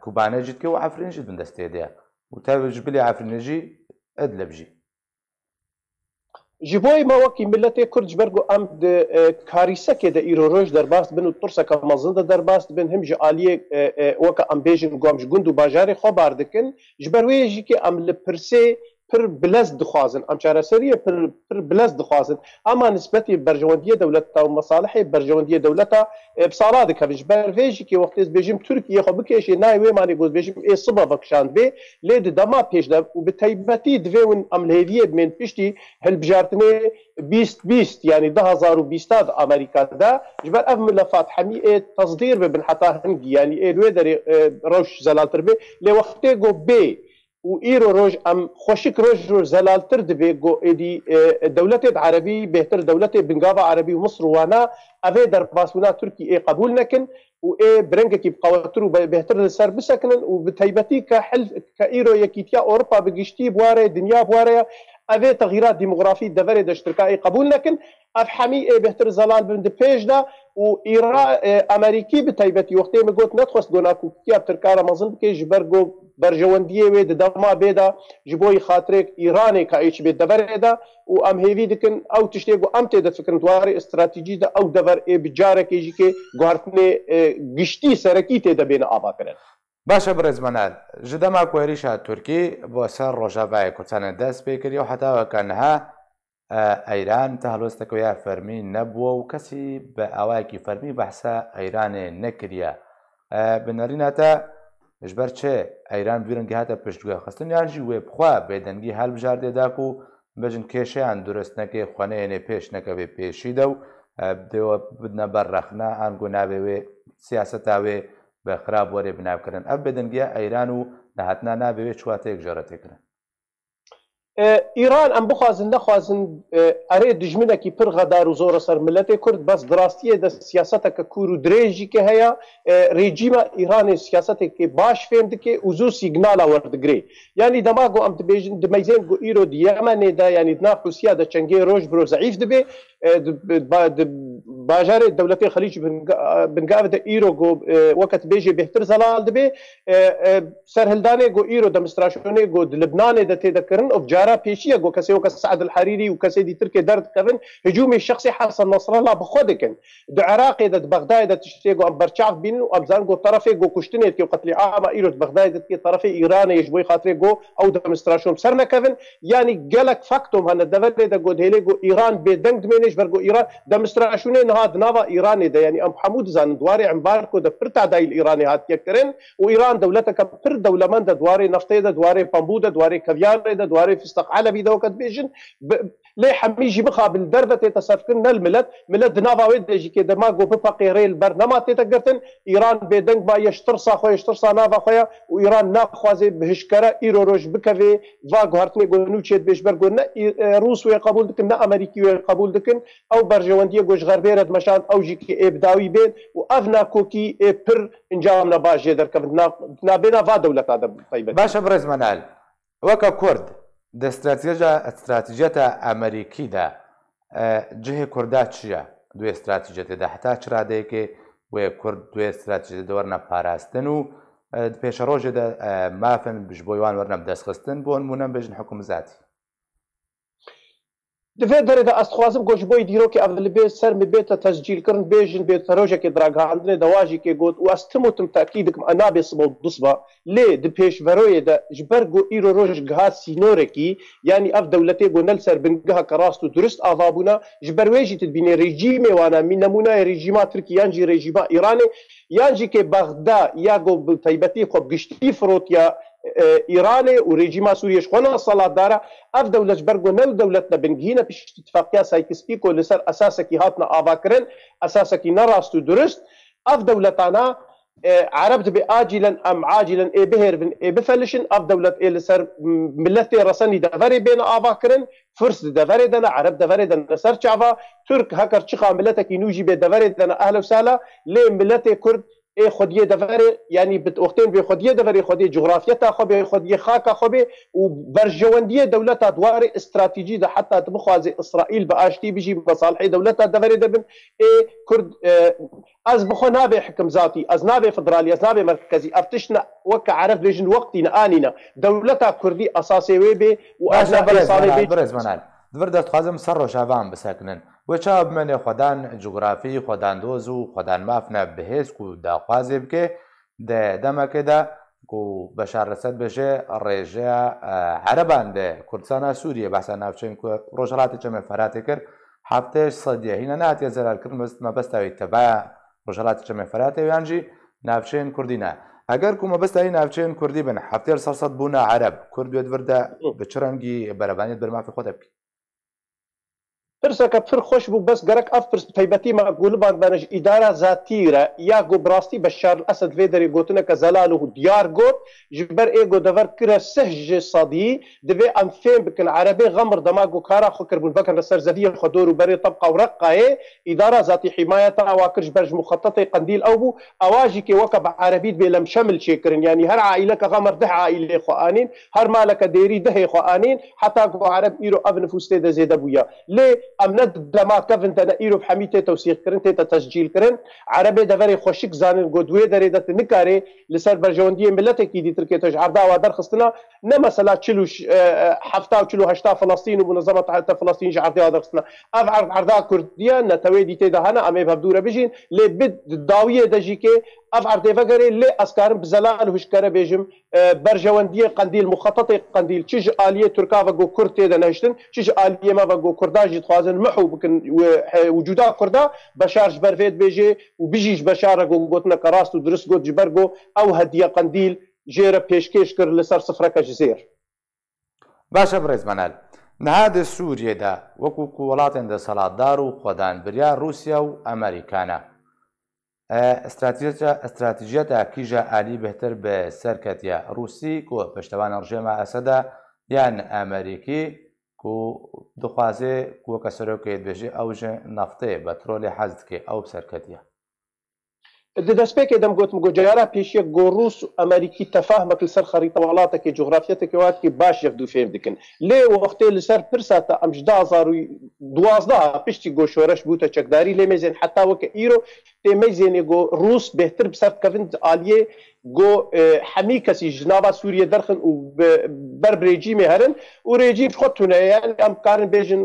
kubanê jî dike û efrîn jî bin destê de û tev ji bilê efrînê jî edleb jî ji bo me wekî milletê Kurd ji ber got em di karîsekê de îro roj derbas bin û tirseka mezin de derbas dibin him ji aliyê weka em bêjin gom ji gund û bajarê xwe bar dikin ji ber wê jî kê em li pirsê pir bilez dixwazin em çareseriyê pir bilez dixwazin ama nisbetî berjewendiyê dewleta û mesalihê berjewendiyê dewleta bi sala dikevin ji ber vê jî kê wextê ez bêjim Tirkiye xwe bikêşê nayê wê manê goz bêjim ê siba vekişand bê lê di dema pêşdev û bi taybetî divê win em li hêviyê bimên piştî hilbijartinê 2020 yanî 2020 di Amerîkada ji ber ev milefat hemî ê tasdîr bibin heta hingî yanî ê wê derê rewş zelaltir bê lê wextê got bê û îro roj em xweşik roj roj zelaltir dibe got êdî dewletê Erebî bêhtir dewletê bingava Erebî û Misr wana ev ê derbasbûna Tirkî ê qebûl nekin û ê birengekî biqewetir û bêhtir li ser bisekinin û bi taybetî ke îro yekîtiya Ewropa bi giştî bi warê dinya bi warê ev ê teغîrat demografî deverê de ji Tirka ê qebûl nekin ev hemî ê bêhtir zelal bin di pêş de û Amerîkî bi taybetî wextê min got nedixwest got nakokiya Tirka re mezin bike ji ber got berjewendiyê wê di dema bê de ji bo xatirek Îranê ka ê çi bê deverê de û em hêvî dikin ew tiştê got em tê de fikirin dwarê stratîjî de ew dever ê bi carekê jî kê guhartinê giştî serekî tê de bêne avakirin. باشە برێزمەنال ji dema ku êrîşa Tirkî bo ser Rojavayê Kurdistanê dest pê kiriye û heta weka niha Eyran te helwesteke ya fermî nebûwe û kesî bi awayekî fermî behsa Eyranê nekiriye bi nerîna te ji ber çê Eyran vî rengî hate piştgûya xistin yan jî wê bixwe bêdengî helbijardê da ku bêjin kêşeyan durist neke xweneyên pêş nekeve pêşî de û dêwe bidine ber rexna an got navê wê siyaseta wê bi xirab werê binavkirin ev bêdengiya Eyran û nehatina navê wê çiwatê yekjaretêkirin Îran em bixwazin nexwazin erê dijminekî pir xedar û zor ser milletê Kurd bes di rastiyê de siyaseteke kûr û dirêj jî ke heya rejîma Îranê siyasetekê baş fêm dike û zû signala werdigirê yanî dema got em dibêjin di meyzên got îro di Yemenê de yanî di nav Rûsya de çengê roj bi roj zeyîf dibe باجار دولة الخليج بنقاف دا إيرو جو وقت بيجي بهتر زلال دبي سرهلداني جو إيرو دمستراشوني جو لبنان دا تذكرن أو جارا بيشيا جو كسي وكس سعد الحريري وكسي دي تركي درد كفن هجومي الشخصي حسن نصر الله بخودكن دا عراقي دا بغداد دا تشتي جو أم برشاف بين وأمزان جو طرفي جو كشتني كي قتل عام إيرو بغداد كي طرفي إيراني يجبوي خاطري جو أو دمستراشون سرنا كفن يعني قالك فاكتوم هنا دفل دا جو هيلي جو إيران بدنگ دمينش برجو إيران دمستراشوني نهاد نافا إيراني دا يعني أم حمود زان دواري عمباركو دا برتا داي الإيراني هات يكرن وإيران دولتك بر دولة من دا دواري نفطي دا دواري بامبودا دواري كافيان دا دواري فستق علبي دا وقت بيجن ليه حميجي مخابل دربة تسافكن الملت ملت نافا ويد يجي كده ما جو بفقي ريل برنما تتقرتن إيران بدنگ با يشترسا خويا يشترسا نافا خويا وإيران ناخوازي بهشكرة إيرو روش بكفي فاغ هارتني جو نوتشيت بيش برجو روس ويقبول دكن نا أمريكي ويقبول دكن أو برجواندية جوش غربية مشان أو جيكي إبداوي بين وأفنا كوكي بر إنجامنا باش يدر كفن نابنا فا دولة هذا طيبة باشا برز منال وكا كرد دا استراتيجية أمريكي دا جهة كردات شيا دو استراتيجية دا حتى چرا ديكي وكرد دو استراتيجية دا ورنا باراستن پیش روژه دا مافن بجبویوان ورنا بدستخستن بون مونم بجن حكم ذاتي دفع درجة أستخوازم گوش بوی دیرو که اول بی سر می بیت تسجیل کرن بیجن بیت روژه که دراغاندنه دواجی که گوت و استموتم تأکیدکم انا بیصبو دصبا لی د پیش وروی دا جبرگو ایرو روژ گها سینوره کی یعنی اف دولتی گو نل سر بنگها کراستو درست آوابونا جبرویجی تدبینه رژیمه وانا من نمونه رژیما ترکی یانجی رژیما ایرانی یانجی که بغدا یا گو طیبتی خوب گشتی فروت یا إيراني وريجيما سوريا شخونا الصلاة دارا أف دولة برغو نل دولتنا بنجينا بيش اتفاقيا سايكس بيكو لسر أساسكي هاتنا آفاكرن أساسكي نراستو درست أف دولتانا عربت بآجلا أم عاجلا إيه بهرفن إيه بفلشن أف دولة إيه لسر ملتي رساني دفري بين آفاكرن فرس دفري دنا عرب دفري دنا سر شعفا ترك هكر چخا ملتكي نوجي بدفري دنا أهلا وسهلا ليه ملتي كرد ای خودیه دفره یعنی وقتین به خودیه دفره خودیه جغرافیت خوبه خودیه خاک خوبه و برجواندیه دولت دوار استراتژی ده حتی تبخواز اسرائیل به آشتی بجی مصالح دولت دفره دبن ای کرد از بخو نابه حکم ذاتی از نابه فدرالی از نابه مرکزی افتشنا وک عرف بجن وقتنا آنینا دولت کردی اساسی وی به و از برز منال دور دستخوازم سر رو شعبان بسکنن و چاب من خودان جغرافی خودان دوزو خودان مافنا بهیز کو داخوازی بکه ده دمکه ده کو بشار رسد بشه رجع عربان ده کردستان سوریه بحثا نافچین کو روجلاتی چمه فراتی کر هفتهش صدیه هینا نهاتی زلال کرد ما بستوی تبع روجلاتی چمه فراتی ویانجی نافچین کردینه اگر کو ما بستوی نافچین کردی بن هفته سرصد بونا عرب کرد بیاد ورده بچرنگی برابانیت برما فی خود بکی فرسك بفر خوش بو بس قرك افرس طيبتي ما اقول بعد بانج اداره ذاتيه يا جو براستي بشار الاسد فيدري قوتنا كزلاله ديار قوت جبر ايجو دفر كرا سهج صدي دبي ام فين بك العربي غمر دماغو كارا خكر بن بكر السرزفيه خدور وبري طبقه ورقه اداره ذاتي حمايتها واكرج برج مخططي قنديل اوبو اواجي كي وكب عربي بلم شمل شكرن يعني هر عائله غمر ده عائله خوانين هر مالك ديري ده خوانين حتى عرب ايرو ابن فوستي ده زيد ابويا ليه امند لما كفن تنا ايرو بحميته توثيق كرن تي تسجيل كرن عربي دفري خوشك زانن غدوي دري دت نكاري لسر برجونديه ملتك دي تركي تجعردا ودر خصنا نما مثلا تشلوش حفتا وتشلو هشتا فلسطين ومنظمه حتى فلسطين جعردا ودر خصنا افعر عردا كرديه نتوي دي تي هنا امي ببدوره بيجين لي بد داويه دجيكي افعر ديفغري لي اسكارم بزلال وشكره بيجم برجونديه قنديل مخططي قنديل تشج اليه تركا وغو كرتي دنهشتن تشج اليه ما وغو كرداج خوازن محو بكن وجودا كردا بشارج برفيت بيجي وبيجيش بشار قوتنا كراست ودرس قوت جبرجو او هديه قنديل جيره بيشكيش كر لسر صفرك جزير باشا بريز منال نهاد سوريا دا وكو ولاتن دا سلطدار وخدان بريا روسيا وامريكانا استراتيجية كيجا آلي بهتر بسركتيا روسي كو پشتوان رژيما اسدا يان امريكي كو دخوازي كو كسرو كيد بيجي اوج نفطي بترولي حزد كي او بسركتيا دەستپێکێ دەم گوتم گۆجارە پێشیە گۆڕوس و ئەمریکی تەفاهمەک لەسەر خەریتە وڵاتێکی جغرافیەتێکی واتکی باش یەک دوو فێم دکن لێ وەختێ لەسەر پرسە تا ئەم 2012 پشتی گۆشۆرەش بووتە چەکداری لێ مێزێن حتا وەکە ئیرۆ تێمەزێنێ گۆ ڕوس بهتر بسەرکەون ئالیێ گۆ هەمی کەسی ژناوا سووریە دەرخن و بەر رێجیمێ هەرن و رێجیم خۆتونەیان ئەم کارن بێژن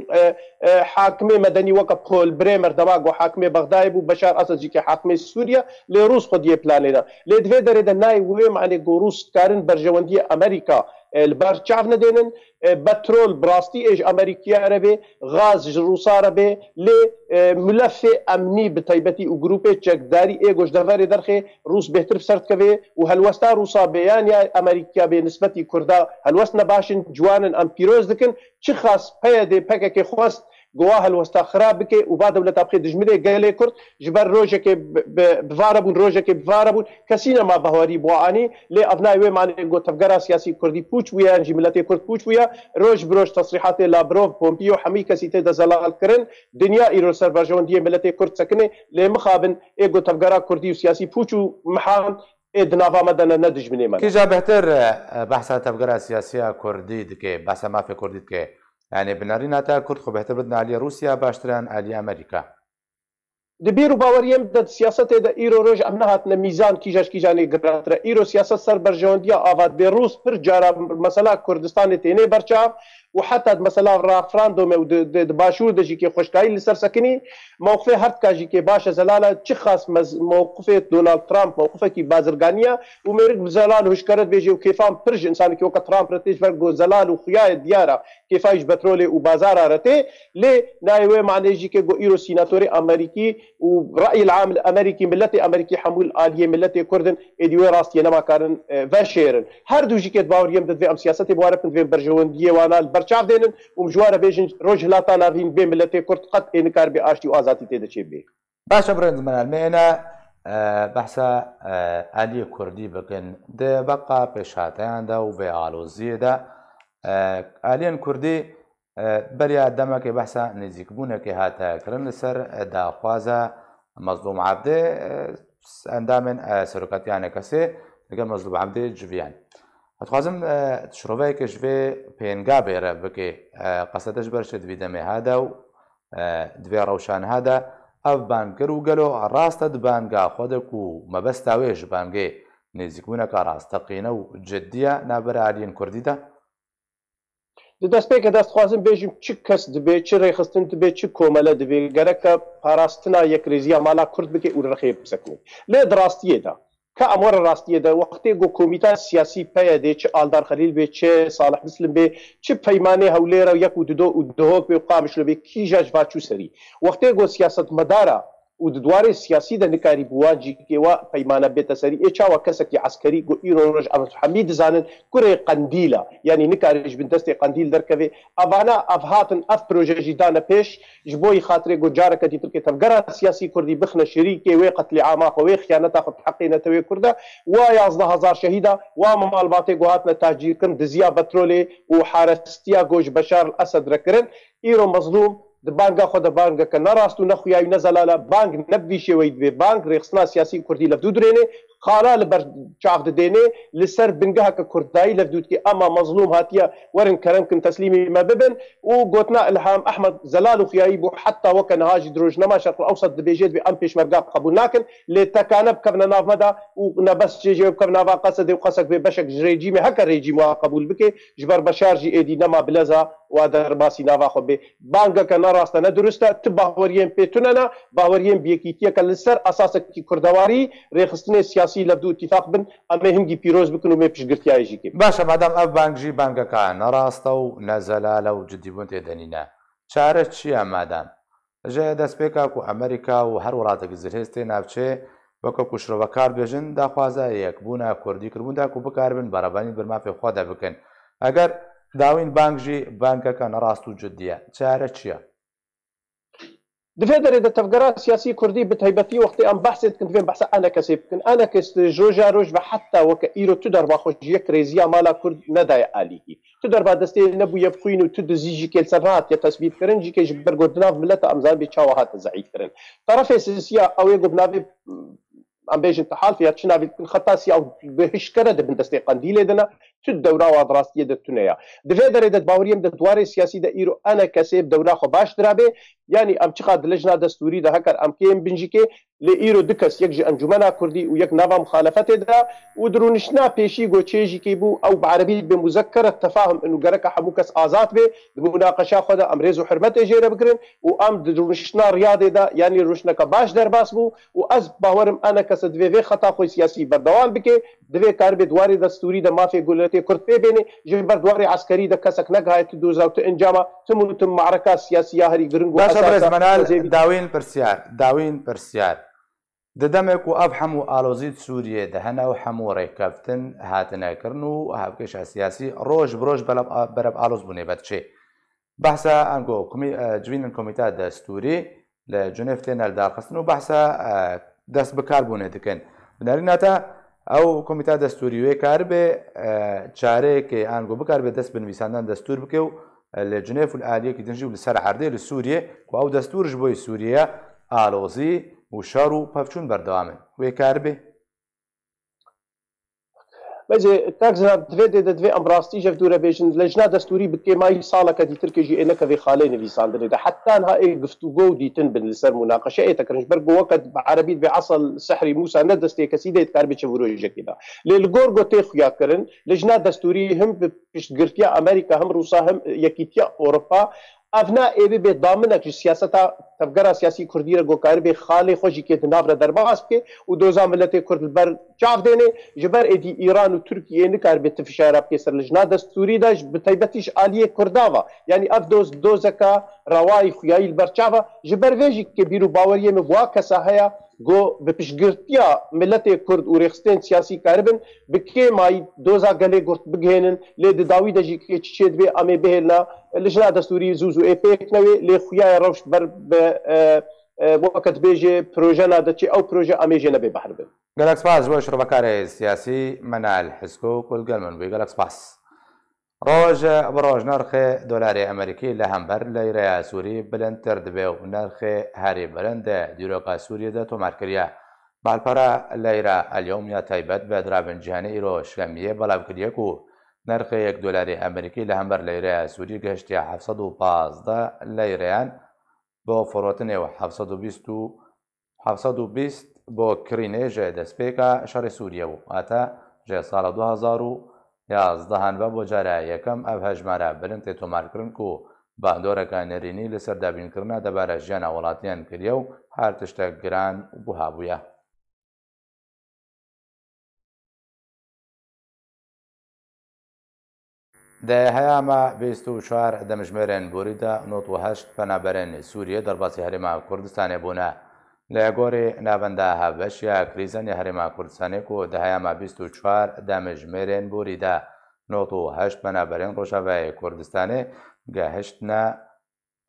حاکمێ مەدەنی وەکە پۆل برێمەر دەما گۆ حاکمێ بەغدای بوو بەشار ئەسەدجیکە حاکمێ سووریا لێ ڕوس خۆدیە پلانێدا لێ دوێ دەرێدە نای وێ معنێ گۆ ڕوس کارن بەرژەوەندیە ئەمریکا البرچاف ندێنن بەترۆل براستی ئێژ ئەمریکیارە بێ غاز ڕووسارە بێ لێ ملەفێ ئەمنی بتایبەتی و گروپێ چەکداری ئێگۆش دەڤەرێ دەرخێ ڕوس بهتر سەردکەوێ و هەلوەستا ڕووسا بێیان یا ئەمریکا بێ نسبەتی کووردا هەلوەست نەباشن جوانن ئەم پیرۆز دکن چی خاص پەیە دێ پەکێکی خۆست گووا هەلوەستا خراپ بکێ و با دەولەتا بخێ دژمرێ گەلێ کورد ji ber rojekê bivare bûn rojekê bivare bûn kesî nema beharî bo anî lê ev nayê wê manê gotevgera siyasî Kurdî pûç bûye jî miletê Kurd pûç bûye roj bi roj tesrîhatê Lavrov Pompeo hemî kesî tê de zelal kirin dinya îro ser berjewendiyê miletê Kurd sekinê lê mixabin ê gotevgera Kurdî û siyasî pûç û mihan ê di nava me de ne dijminê me kîja behtir behsa tevgera siyasiya Kurdî dike behsa mafê Kurdî dike يعني بنارينا تا كرد خو بهتر بدنا علي روسيا باشتران علي امريكا دبیر و باوریم د سیاست د ایرو روج امنهات نه میزان کیجاش کیجانی گراتره ایرو سیاست سر برجوندیا آواد به روس پر جارا مثلا کردستان تینه برچاف و حتی مثلا رافراندوم و د باشور د جی خوشکایی لسر سکنی موقف هر کاجی که باشه زلاله چه خاص موقف دونالد ترامپ موقف کی بازرگانیا و مرد زلال هشکرت بیجی و کیفام پرج انسان کی وقت ترامپ رتیج ورگو زلال و خیای دیاره کیفایش بترول و بازار رته لی نایوه معنی جی که گو ایرو سیناتوری امریکی ورأي العام الامريكي ملتي امريكي حمول اليه ملتي كردن اديو راستي نما كارن فاشيرن هر دو جيكت باور يم دد ام سياسه بوارف دد برجونديه وانا البرچاف دينن ومجواره بيجن روج لاتا نافين بين ملتي كرد قد انكار باشتي وازاتي تي دشي بي باشا برند من المينا بحثا علي كردي بكن ده بقى بشاتان ده وبالوزيه ده علي كردي بریا دمه که بحثا نزیک بونه که هاتا کرن سر داخوازه مظلوم عبده اندامن سرکاتیان کسی لگه مظلوم عبده جویان اتخوازم تشروفه که جوی پینگا بیره بکه قصدش برشد ویدمه هادا و دوی روشان هادا اف بانکر و گلو راست دبانگا خودک و مبستاویش بانگه نزیک بونه که راستقینه و جدیه نابر علیین کردی ده دەستپێکە دەستخوازم بێژیم چ کەس دەبێت چ ڕێخستن دەبێت چ کۆمەلە دەبێت گەرەکە پاراستنا یەکرێزیە مالا کورد بکە و ڕخێ بسەکنێت لێ دراستیەدا کە ئەمۆرە ڕاستیەدا وەختێ گۆ کۆمیتا سیاسی پەیە دێ چ ئالدار خەلیل بێ چ ساڵح مسلم بێ چ پەیمانێ هەولێرە یەک و دو و دهۆک بێ و قامشلە بێ کیژەش ڤاچوو سەری وەختێ گۆ سیاست مەدارە و دووارێ سیاسی د نکاری بواجی کێوە پەیمانە بێتە سەری ئێ چاوە کەسێکی عسکەری گۆ ئیرۆ ڕۆژ ئەمەحەمی دەزانن کوڕێ قەندیلە یعنی نکاریش بن دەستێ قەندیل دەرکەوێ ئەوانە ئەف هاتن ئەف پرۆژەژی دانە پێش ji بۆی خاطرێ گۆ جارەکە دیترکێ تەفگەرە سیاسی کوردی بخنە شەریکێ وێ قەتلی عاماخە وێ خیانەتا خۆ حەقینەتەوێ کووردە وا 11,000 شەهیدا وا مەماڵباتێ گۆ هاتنە تاجیرکردن دزیا بەترۆلێ و حارەستیا گۆژ بەشار ئەسەد دەکردن ئیرۆ مەزلوم د بانگا خو د بانگا که نراست و نخویای نزلاله بانگ نبوی شوی دوی بانگ ریخصنا سیاسی کردی لفدود رینه خالا لبر چاف دینه لسر بنگاه که کردایی لفدود که اما مظلوم هاتیا ورن کرم کن تسلیمی ما ببن و گوتنا الهام احمد زلال و خیایی بو حتی وکن هاجی دروج نما شرق الاوسط دبیجید بی ام پیش مرگاب قبول ناکن لتکانب کبنا ناف مدا و نبس جيجي وكبنا ناف قصد وقصك ببشك ريجيم هكا ريجيم قبول بك جبر بشار جي ايدي نما بلزا ودر باسي ناف خو به بانگا که نراست نه درسته ت باوریم پیتوننا باوریم بیکیتیه که لسر اساس کی کردواری ریخستنی سیاسی لبدو اتفاق بن اما هنگی پیروز بکنو می پیشگرتیای جی کی باشه مادام اف بانگ جی بانگا که نراست و نزلاله و جدی بونت دنینا چاره چیه مادام جه دست پیکا کو امریکا و هر وڵاتێک زرهێستێ ناوچێ وەکە کوشرەوەکار بێژن داخوازە یەکبوونە کوردی کردبووندا و بکاربن بەڕێبانی بەرمافی خۆدا بکەن ئەگەر داوین بانگژی بانکەکە نەڕاست و جدیە چارە چییە؟ دفێ دەرێ دەتەفگەرە سیاسی کوردی بتایبەتی وەختی ئەم بەحسێت کن دوێن بەحسە ئەنە کەسێ بکن ئەنە کەس ژۆژە ڕۆژ بە حتا وەکە ئیرۆ تو دەربا خۆش یەک ڕێزیە مالا کورد نەدایە ئالیکی تو دەربا دەستێ نەبوو یە بخوین و تو دزیژی کێلسەرات یا تەسبیتکردن جیکەش بەرگۆدنا ملەتە ئەمزان بێ چاوە هاتە زەعیفکردن طرفێ سیاسیە ئەوێ گوبناوێ ام بيجن تحالف يا تشنافي خطاسي او بهشكره دبن دستي قنديله دنا تد دوره وادراستيه دتنيا دفيدر دت باوريم دت دواري سياسي دا ايرو انا كسب دوره خو باش درابه يعني ام تشقاد لجنه دستوري ده هكر ام كيم بنجيكي لإيرو دكس يكجي أنجمنا كردي ويك نافا مخالفته دا ودرونشنا بيشي جو تشيجي كيبو أو بعربي بمذكرة تفاهم إنه جرك حموكس آزاد به بمناقشة خدا أمريز وحرمته جيرة بكرن وأم درونشنا رياضة دا يعني روشنا كباش درباس بو وأز باورم أنا كسد في خطا خوي سياسي بردوام بكي دفي كاربي دواري دستوري دا ما في قولتي كرد في بيني جبر دواري عسكري دا كسك نقها تدوزا وتنجامة تمون تم معركة سياسية هري جرنجو أساسا داوين برسيار دەمێک و ئەف هەموو ئالۆزیت سووریە دەهەنا و هەموو ڕێککەفتن هاتنەکردن و هاوکێشە سیاسی ڕۆژ بڕۆژ بەرەب ئالۆز بوونێ بەچێ بەحسە ئەنگۆ جوینن کۆمیتا دەستوری لە جونێف تێنە داخستن و بەحسە دەست بەکاربوونێ دکەن بنەریناتە ئەو کۆمیتا دەستوری وێ کار بێ چارەیەکی ئەنگۆ بکار بێ دەست بنویساندان دەستور بکە و لە جونێف و ئالیەکی دنجی و لەسەر عەردەی لە سووریە و ئەو دەستورش بۆی سووریە ئالۆزی و شەڕ و پەفچوون بەردەوامن وێ کار بێ بەجێ کاکزرا دەوێ ئەم ڕاستی ژەف دوورە بێژن لەژنا دەستوری بکێ مای ساڵەکە دیترکەژی ئێنەکەوێ خاڵەی نویساندنێدا حتان ها ئێ گفتوگۆ و دیتن بن لەسەر مناقەشە ئێتەکردنج بەر بۆوەکەت بە عەرەبیت بێ عەسڵ سەحری موسا نەدەستێ کەسی دێت کار بێ چەڤۆرۆژەکێدا لێ لەگۆر گۆتێ خویاکردن لەژنا دەستوری هەم پشتگرتیا ئەمریکا هەم رووسا هەم یەکیتیا ئۆروپا ئەڤنا ئێبێ بێ دامنەکی سیاسەتا تەفگەرا سیاسی کوردیرە گۆکاری بێ خاڵی خۆشی کێت ناvrە دەرباز بکێ و دۆزا ملەتێ کورد بەر چاف دێنێ ji ber êdî îran û Tirkiyeyê nikar bê tifşara bikê ser li jina destûrî de bi taybetî ji aliyê Kurdava yanî ev dozeka rewayî xuyayî li ber çava ji ber vê jî kê bîr û baweriyê min wa kesa heya got bi piştgirtiya milletê Kurd û rêxistên siyasî karibin bi kê mayî doza gelê gurt bigihênin lê di dawî de jî kê çiçê divê em ê bihêlina li jina destûrî zûz û ê pêk nevê lê xuyaya rewş ber bi وەکەت بێژێ پرۆژە نادەچێ ئەو پرۆژە ئەمێژێ نەبێ بەحر بن گەلک سپاس بۆ شڕبەکارێ سیاسی منال حسکۆ و کولگەل من بووی گەلک سپاس ڕۆژ بڕۆژ نرخێ دۆلاری ئەمریکی لە هەمبەر لەیرەیە سووری بلندتر دەبێ و نرخێ هەری بلندە دیرۆکە سووریەدا تۆمارکردە بالپەرە لەیرە ئەلیۆم یا تایبەت بە درابنجیهانە ئیرۆ شەمیە بەڵاوکردیەک و نرخێ یەک دۆلاری ئەمریکی لە هەمبەر لەیرەیە سووری گەشتە 715 لەیرەیان بۆ فڕۆتنێەوە 720 بۆ کرینێژە دەستپێکە شەڕی سووریە و ئاتە ژێ ساڵە 2011 هەنبە بۆ جارە یەکەم ئەو هەژمارە بلند تێ تۆمارکردن و باندۆرەکە نەرینی لەسەر دابینکردنە دەبارە ژیانە وڵاتیان کردە و هەر تشتە گران بووهابووە. هەیامە 24 دەمژمێرێن بوریدا 98 پەنابەرێن سووریە دەرباسی هەرێما کوردستانێ بوونە لە گۆری ناوەندە هەبەشیا کریزەنی هەرێما کوردستانێک و دەهەیامە 24 دەمژمێرێن بوریدا 98 پەنابەرێن ڕۆژاوای کوردستانێ گەهشتنە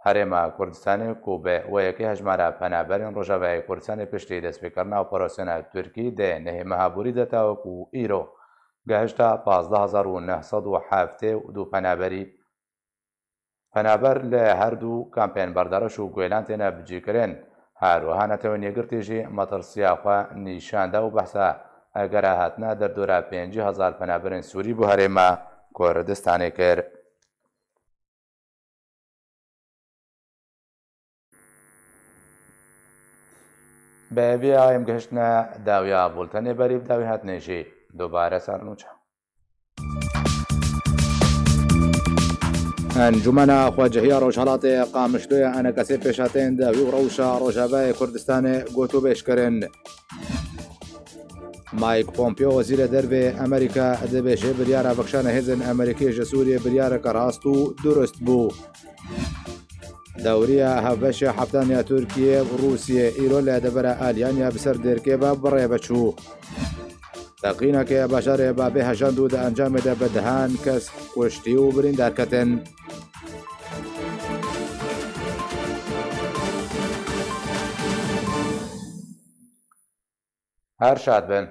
هەرێما کوردستانێک و بێ وەیەکی هەژمارە پەنابەرێن ڕۆژاوای کوردستانی پشتی دەستپێکردنا و پۆرۆسیۆنە تورکی دێ نەهێمەها بوری دەتاوەکو ئیرۆ گەهشتا 15972 پەنابەر لە هەردوو کامپێن بەردەڕەش و گوێلان تێنە بجیکرێن هەروەها نەتەوە نێگرتێژی مەترسیاخوا نیشاندا و بەحسە ئەگەرە هاتنە دەردۆرە 5000 پەنابەرێن سووری بۆ هەرێمە کوردستانی کرد. بەوێ ئایم گەشتنە داویا بولتەنێ بەریب داوی هاتنێژی دووبارە سەرنوچە. ئەنجومەنە خواجەهیە ڕۆژهەڵاتێ قامشلۆیە ئەنەکەسێ پێشاتێن داوی و ڕەوشە ڕۆژاوای کوردستانێ گۆت و بێشکردن. مایک پۆمپیۆ وەزیرە دەربێ ئەمریکا دەبێژێ بریارە بەخشانە هێزن ئەمریکیژە سووریە بریارەکە ڕاست و دروست بوو. دەوریە هەڤەشە هەفتانیا تورکیە ڕووسیە ئیرۆ لە دەبەرە ئالیانیا بسەر دێرکێ بە بڕێ بەچوو. تەقینەکە بەشارێ بابێ هەژاند و دە ئەنجامێدا بە دەهان کەس کوشتی و بریندارکەتن. هەر شاد بن.